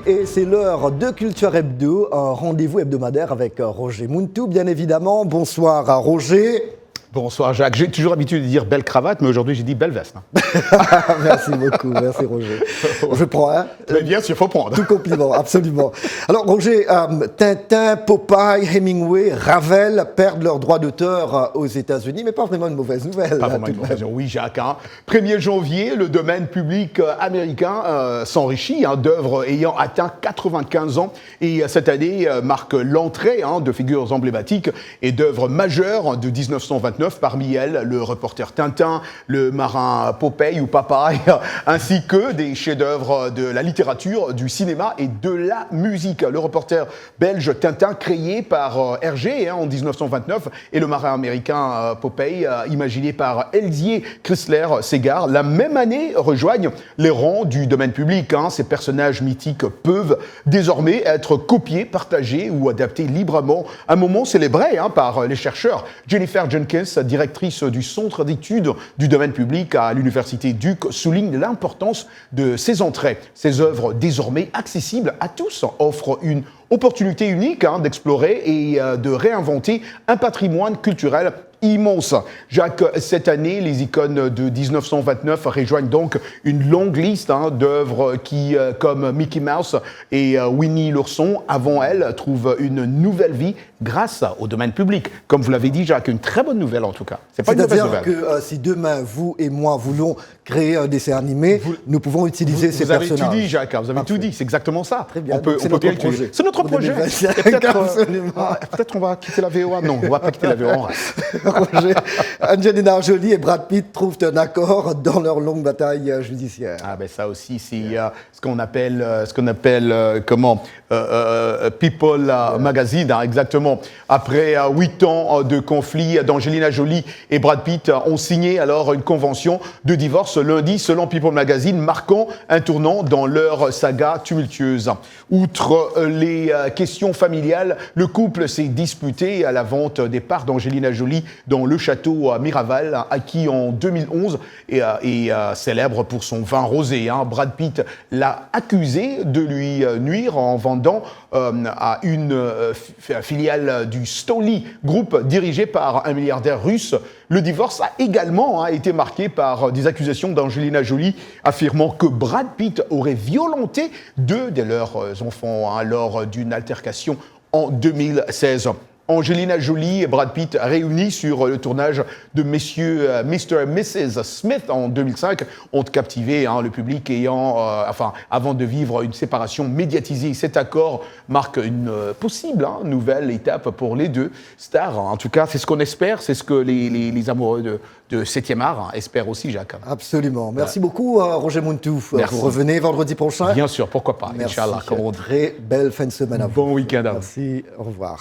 et c'est l'heure de Culture Hebdo, un rendez-vous hebdomadaire avec Roger Mountou, bien évidemment. Bonsoir à Roger. Bonsoir Jacques, j'ai toujours l'habitude de dire belle cravate, mais aujourd'hui j'ai dit belle veste. Merci beaucoup, merci Roger. Je prends, hein. Mais bien sûr, il faut prendre. Tout compliment, absolument. Alors Roger, Tintin, Popeye, Hemingway, Ravel perdent leurs droits d'auteur aux États-Unis, mais pas vraiment une mauvaise nouvelle. Pas vraiment une mauvaise nouvelle, oui Jacques. 1er janvier, le domaine public américain s'enrichit d'œuvres ayant atteint 95 ans et cette année marque l'entrée de figures emblématiques et d'œuvres majeures de 1929. Parmi elles, le reporter Tintin, le marin Popeye ou Popeye, ainsi que des chefs-d'œuvre de la littérature, du cinéma et de la musique. Le reporter belge Tintin, créé par Hergé en 1929, et le marin américain Popeye, imaginé par Elzier Chrysler Segar, la même année rejoignent les rangs du domaine public. Ces personnages mythiques peuvent désormais être copiés, partagés ou adaptés librement. Un moment célébré par les chercheurs. Jennifer Jenkins, directrice du Centre d'études du domaine public à l'Université Duke, souligne l'importance de ces entrées. Ces œuvres, désormais accessibles à tous, offrent une opportunité unique d'explorer et de réinventer un patrimoine culturel immense. Jacques, cette année, les icônes de 1929 rejoignent donc une longue liste d'œuvres qui, comme Mickey Mouse et Winnie l'ourson, avant elles, trouvent une nouvelle vie grâce au domaine public. Comme vous l'avez dit, Jacques, une très bonne nouvelle en tout cas. C'est pas une mauvaise nouvelle. C'est-à-dire que si demain, vous et moi voulons créer un dessin animé, nous pouvons utiliser ces personnages. Vous avez tout dit, Jacques, vous avez tout dit, c'est exactement ça. Très bien, c'est notre projet. C'est notre projet. Peut-être on va quitter la VOA. Non, on ne va pas quitter la VOA. Roger, Angelina Jolie et Brad Pitt trouvent un accord dans leur longue bataille judiciaire. Ah ben ça aussi, c'est ce qu'on appelle People Magazine, exactement. Après 8 ans de conflit, d'Angelina Jolie et Brad Pitt ont signé alors une convention de divorce lundi, selon People Magazine, marquant un tournant dans leur saga tumultueuse. Outre les questions familiales, le couple s'est disputé à la vente des parts d'Angelina Jolie dans le château Miraval, acquis en 2011 et célèbre pour son vin rosé. Brad Pitt l'a accusé de lui nuire en vendant à une filiale du Stoli Group dirigé par un milliardaire russe. Le divorce a également été marqué par des accusations d'Angelina Jolie affirmant que Brad Pitt aurait violenté 2 de leurs enfants lors d'une altercation en 2016. Angelina Jolie et Brad Pitt réunis sur le tournage de Mr. et Mrs. Smith en 2005 ont captivé le public avant de vivre une séparation médiatisée. Cet accord marque une possible nouvelle étape pour les deux stars. En tout cas, c'est ce qu'on espère, c'est ce que les amoureux de 7e art espèrent aussi, Jacques. Absolument. Merci beaucoup, Roger Mountou. Vous revenez vendredi prochain. Bien sûr, pourquoi pas. Merci. Inch'Allah, comme on dit. Très belle fin de semaine à vous. Bon week-end à vous. Merci, au revoir.